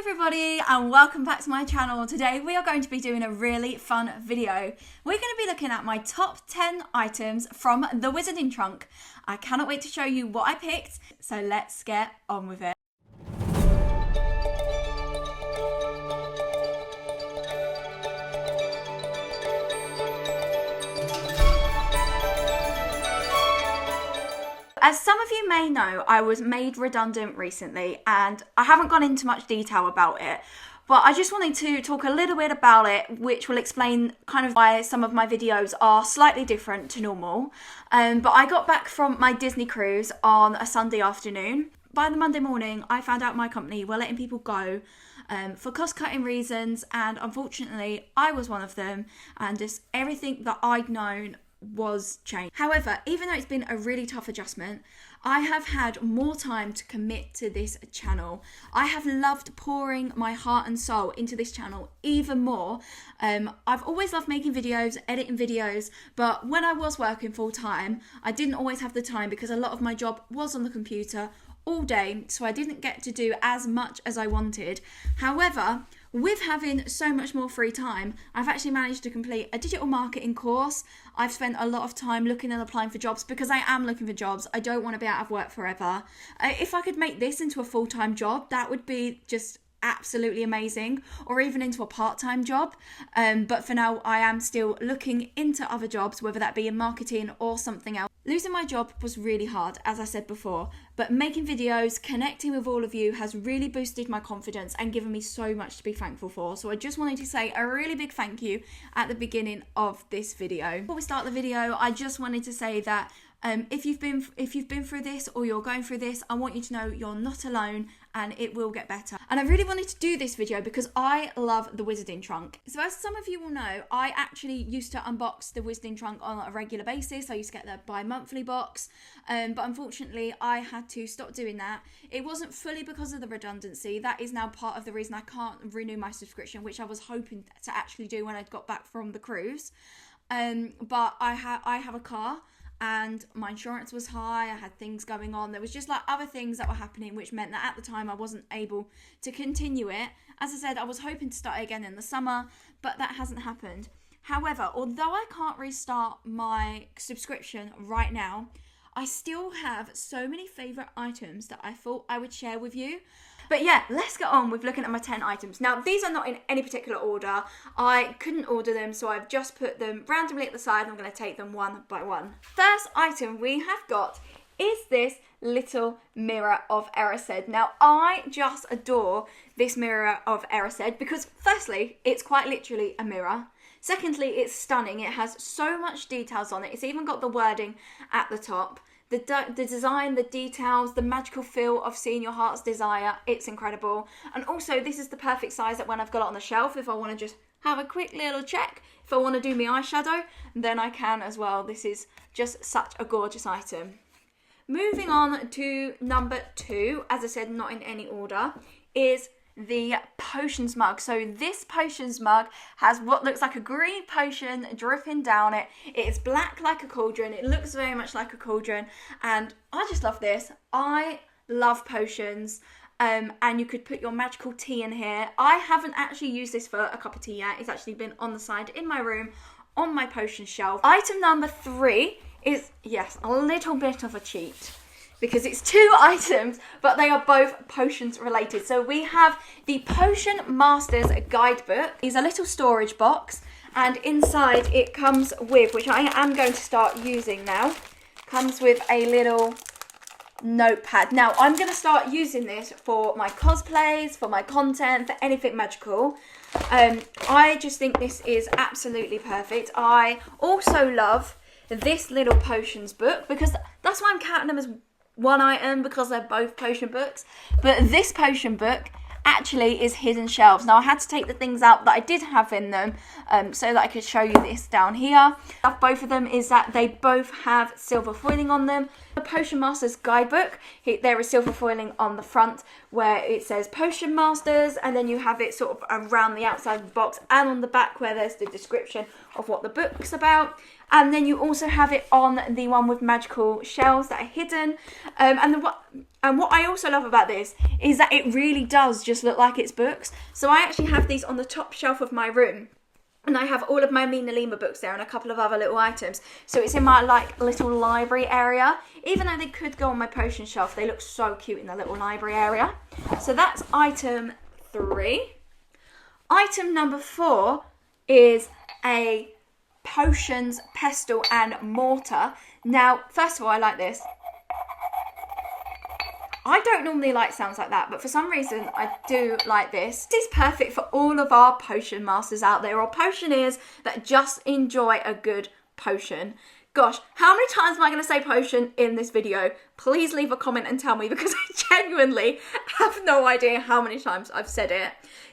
everybody and welcome back to my channel. Today we are going to be doing a really fun video. We're going to be looking at my top 10 items from the Wizarding Trunk. I cannot wait to show you what I picked, so let's get on with it. As some of you may know, I was made redundant recently and I haven't gone into much detail about it, but I just wanted to talk a little bit about it, which will explain kind of why some of my videos are slightly different to normal. But I got back from my Disney cruise on a Sunday afternoon. By the Monday morning, I found out my company were letting people go for cost-cutting reasons, and unfortunately, I was one of them, and just everything that I'd known was changed. However, even though it's been a really tough adjustment, I have had more time to commit to this channel. I have loved pouring my heart and soul into this channel even more. I've always loved making videos, editing videos, but when I was working full time, I didn't always have the time because a lot of my job was on the computer all day, so I didn't get to do as much as I wanted. However, with having so much more free time, I've actually managed to complete a digital marketing course. I've spent a lot of time looking and applying for jobs because I am looking for jobs. I don't want to be out of work forever. If I could make this into a full-time job, that would be just absolutely amazing, or even into a part-time job. But for now, I am still looking into other jobs, whether that be in marketing or something else. Losing my job was really hard, as I said before, but making videos, connecting with all of you has really boosted my confidence and given me so much to be thankful for. So I just wanted to say a really big thank you at the beginning of this video. Before we start the video, I just wanted to say that if you've been through this or you're going through this, I want you to know you're not alone and it will get better. And I really wanted to do this video because I love the Wizarding Trunk. So as some of you will know, I actually used to unbox the Wizarding Trunk on a regular basis. I used to get the bi-monthly box, but unfortunately I had to stop doing that. It wasn't fully because of the redundancy. That is now part of the reason I can't renew my subscription, which I was hoping to actually do when I got back from the cruise. But I have a car, and my insurance was high, I had things going on, there was just like other things that were happening, which meant that at the time I wasn't able to continue it. As I said, I was hoping to start again in the summer, but that hasn't happened. However, although I can't restart my subscription right now, I still have so many favourite items that I thought I would share with you. But yeah, let's get on with looking at my 10 items. Now, these are not in any particular order. I couldn't order them, so I've just put them randomly at the side. I'm going to take them one by one. First item we have got is this little mirror of Erised. Now, I just adore this mirror of Erised because firstly, it's quite literally a mirror. Secondly, it's stunning. It has so much details on it. It's even got the wording at the top. The design, the details, the magical feel of seeing your heart's desire, it's incredible. And also, this is the perfect size that when I've got it on the shelf, if I want to just have a quick little check, if I want to do my eyeshadow, then I can as well. This is just such a gorgeous item. Moving on to number 2, as I said, not in any order, is the potions mug. So this potions mug has what looks like a green potion dripping down it. It is black like a cauldron. It looks very much like a cauldron, and I just love this. I love potions. And you could put your magical tea in here. I haven't actually used this for a cup of tea yet. It's actually been on the side in my room on my potion shelf. Item number 3 is, yes, a little bit of a cheat, because it's 2 items, but they are both potions related. So we have the Potion Masters Guidebook. It's a little storage box, and inside it comes with, which I am going to start using now, comes with a little notepad. Now, I'm going to start using this for my cosplays, for my content, for anything magical. I just think this is absolutely perfect. I also love this little potions book, because that's why I'm counting them as one item, because they're both potion books. But this potion book actually is hidden shelves. Now, I had to take the things out that I did have in them so that I could show you this down here. Both of them is that they both have silver foiling on them. The Potion Masters guidebook, there is silver foiling on the front where it says Potion Masters, and then you have it sort of around the outside of the box and on the back where there's the description of what the book's about. And then you also have it on the one with magical shells that are hidden. And what I also love about this is that it really does just look like it's books. So I actually have these on the top shelf of my room. And I have all of my Mina Lima books there and a couple of other little items. So it's in my little library area. Even though they could go on my potion shelf, they look so cute in the little library area. So that's item 3. Item number 4 is a potions, pestle and mortar. Now, first of all, I like this. I don't normally like sounds like that, but for some reason I do like this. This is perfect for all of our potion masters out there, or potioneers that just enjoy a good potion. Gosh, how many times am I going to say potion in this video? Please leave a comment and tell me, because I genuinely have no idea how many times I've said it.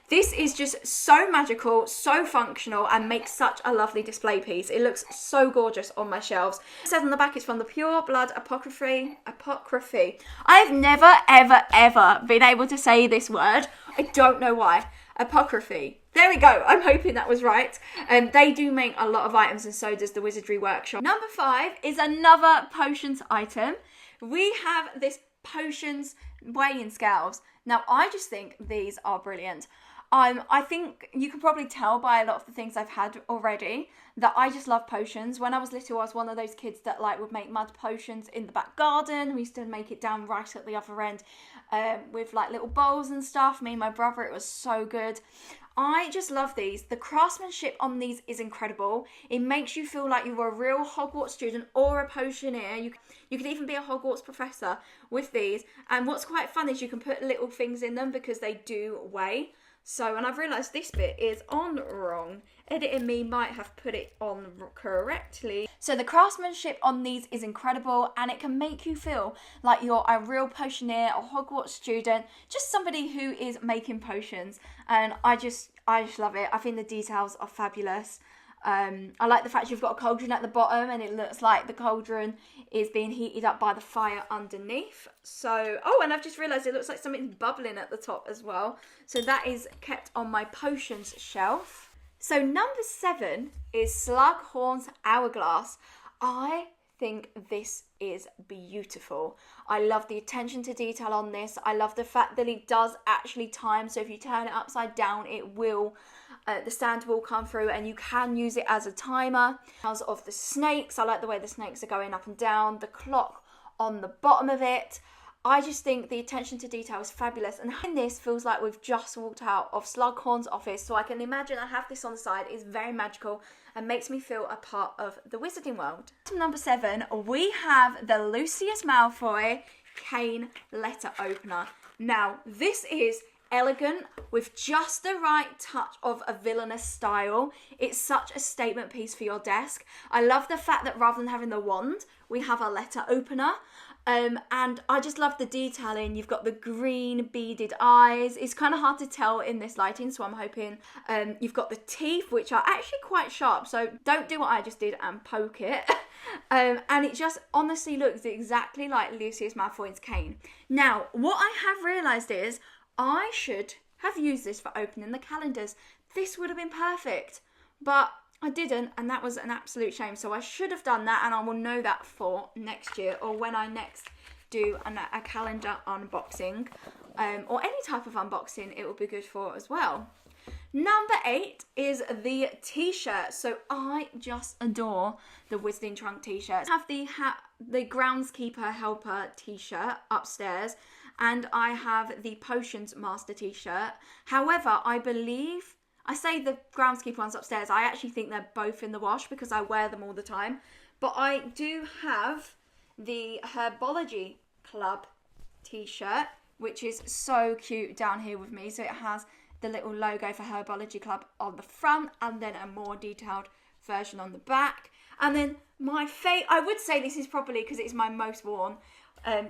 This is just so magical, so functional, and makes such a lovely display piece. It looks so gorgeous on my shelves. It says on the back it's from the Pure Blood Apocryphy. I've never, ever, ever been able to say this word. I don't know why. Apocryphy. There we go. I'm hoping that was right. They do make a lot of items, and so does the Wizardry Workshop. Number 5 is another potions item. We have this potions weighing scales. Now, I just think these are brilliant. I think you can probably tell by a lot of the things I've had already that I just love potions. When I was little, I was one of those kids that would make mud potions in the back garden. We used to make it down right at the other end with little bowls and stuff. Me and my brother, it was so good. I just love these. The craftsmanship on these is incredible. It makes you feel like you're a real Hogwarts student or a potioneer. You could even be a Hogwarts professor with these. And what's quite fun is you can put little things in them because they do weigh. So, and I've realised this bit is on wrong. Editing me might have put it on correctly. So the craftsmanship on these is incredible, and it can make you feel like you're a real potioneer or Hogwarts student, just somebody who is making potions. And I just love it. I think the details are fabulous. I like the fact you've got a cauldron at the bottom, and it looks like the cauldron is being heated up by the fire underneath. So, oh, and I've just realised it looks like something's bubbling at the top as well. So that is kept on my potions shelf. So number 7 is Slughorn's Hourglass. I think this is beautiful. I love the attention to detail on this. I love the fact that it does actually time. So if you turn it upside down, it will... the stand will come through, and you can use it as a timer. Because of the snakes, I like the way the snakes are going up and down. The clock on the bottom of it. I just think the attention to detail is fabulous. And this feels like we've just walked out of Slughorn's office. So I can imagine I have this on the side. It's very magical and makes me feel a part of the wizarding world. Item number 7, we have the Lucius Malfoy cane letter opener. Now, this is elegant with just the right touch of a villainous style. It's such a statement piece for your desk. I love the fact that rather than having the wand, we have a letter opener. And I just love the detailing. You've got the green beaded eyes. It's kind of hard to tell in this lighting, so I'm hoping you've got the teeth, which are actually quite sharp. So don't do what I just did and poke it. And it just honestly looks exactly like Lucius Malfoy's cane. Now, what I have realised is I should have used this for opening the calendars. This would have been perfect, but I didn't, and that was an absolute shame. So I should have done that, and I will know that for next year, or when I next do a calendar unboxing, or any type of unboxing, it will be good for as well. Number 8 is the t-shirt. So I just adore the Wizarding Trunk t-shirts. I have the Groundskeeper Helper t-shirt upstairs, and I have the Potions Master t-shirt. However, I say the Groundskeeper one's upstairs. I actually think they're both in the wash because I wear them all the time. But I do have the Herbology Club t-shirt, which is so cute down here with me. So it has the little logo for Herbology Club on the front, and then a more detailed version on the back. And then I would say this is probably because it's my most worn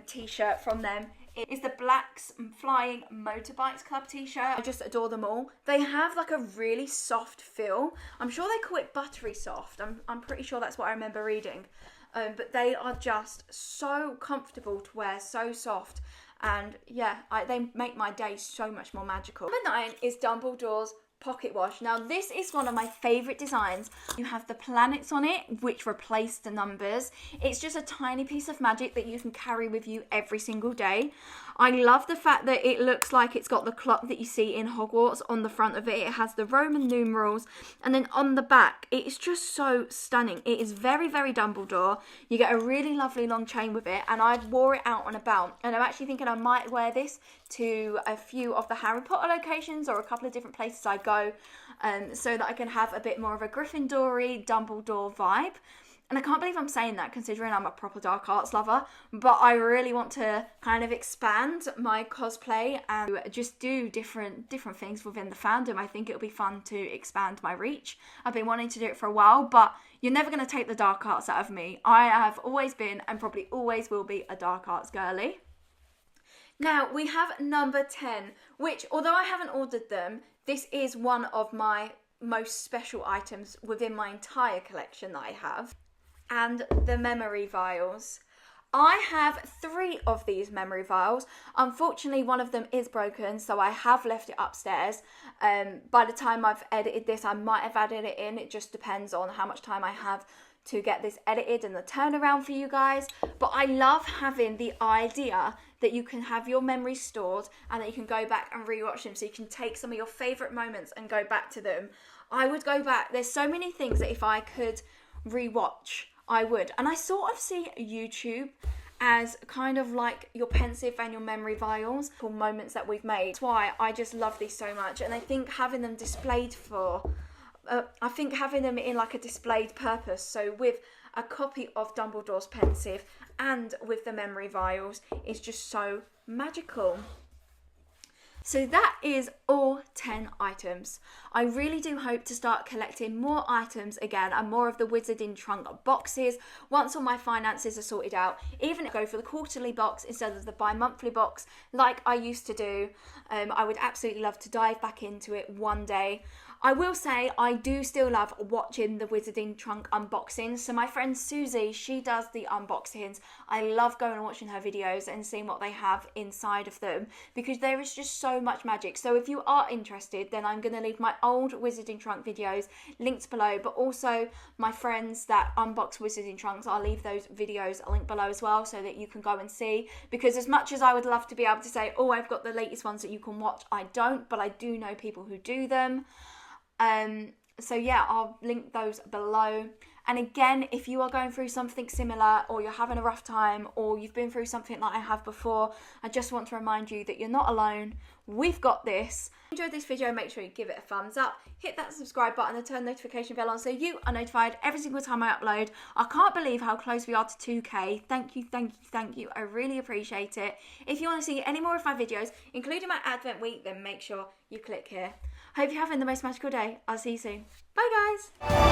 t-shirt from them. It is the Black's Flying Motorbikes Club t-shirt. I just adore them all. They have a really soft feel. I'm sure they call it buttery soft. I'm pretty sure that's what I remember reading. but they are just so comfortable to wear, so soft. And yeah, they make my day so much more magical. Number 9 is Dumbledore's pocket wash. Now this is one of my favourite designs. You have the planets on it which replace the numbers. It's just a tiny piece of magic that you can carry with you every single day. I love the fact that it looks like it's got the clock that you see in Hogwarts on the front of it. It has the Roman numerals, and then on the back it is just so stunning. It is very, very Dumbledore. You get a really lovely long chain with it, and I wore it out and about, and I'm actually thinking I might wear this to a few of the Harry Potter locations or a couple of different places I go, so that I can have a bit more of a Gryffindor-y Dumbledore vibe. And I can't believe I'm saying that considering I'm a proper dark arts lover, but I really want to kind of expand my cosplay and just do different things within the fandom. I think it'll be fun to expand my reach. I've been wanting to do it for a while, but you're never going to take the dark arts out of me. I have always been and probably always will be a dark arts girly. Now we have number 10, which although I haven't ordered them, this is one of my most special items within my entire collection that I have. And the memory vials. I have 3 of these memory vials. Unfortunately, one of them is broken, so I have left it upstairs. By the time I've edited this, I might have added it in. It just depends on how much time I have to get this edited and the turnaround for you guys. But I love having the idea that you can have your memories stored and that you can go back and rewatch them, so you can take some of your favourite moments and go back to them. I would go back. There's so many things that if I could rewatch, I would. And I sort of see YouTube as kind of like your pensive and your memory vials for moments that we've made. That's why I just love these so much. And I think having them displayed having them in like a displayed purpose, so with a copy of Dumbledore's pensive and with the memory vials, is just so magical. So that is all 10 items. I really do hope to start collecting more items again and more of the Wizarding Trunk boxes once all my finances are sorted out. Even go for the quarterly box instead of the bi-monthly box like I used to do. I would absolutely love to dive back into it one day. I will say I do still love watching the Wizarding Trunk unboxings. So my friend Susie, she does the unboxings. I love going and watching her videos and seeing what they have inside of them, because there is just so much magic. So if you are interested, then I'm going to leave my old Wizarding Trunk videos linked below, but also my friends that unbox Wizarding Trunks, I'll leave those videos linked below as well, so that you can go and see. Because as much as I would love to be able to say, oh, I've got the latest ones that you can watch, I don't, but I do know people who do them. So yeah, I'll link those below. And again, if you are going through something similar, or you're having a rough time, or you've been through something like I have before, I just want to remind you that you're not alone. We've got this. If you enjoyed this video, make sure you give it a thumbs up, hit that subscribe button and turn the notification bell on so you are notified every single time I upload. I can't believe how close we are to 2K. Thank you, thank you, thank you. I really appreciate it. If you want to see any more of my videos, including my Advent week, then make sure you click here. Hope you're having the most magical day. I'll see you soon. Bye guys.